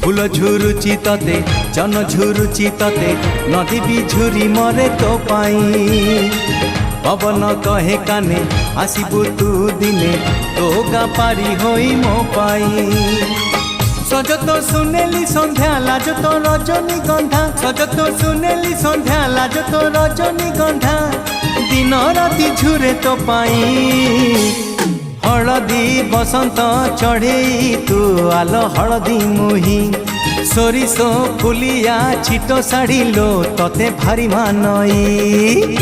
फूल झुरुची तते जन झुरुची तते नदी भी झुरी मरे तो पाई पवन कहे काने आसबू तू दिने तो गा पारी होई मो पाई सज तो सुनेली संध्या लाज तो रजनी गंधा सज तो सुनेली संध्या लाज तो रजनी गंधा दिन राति झुरे तो पाई हलदी बसंत चढ़े तू आल हलदी मुही सोरिसो फुलिया छिटो साड़ी लो तते भारी मानई।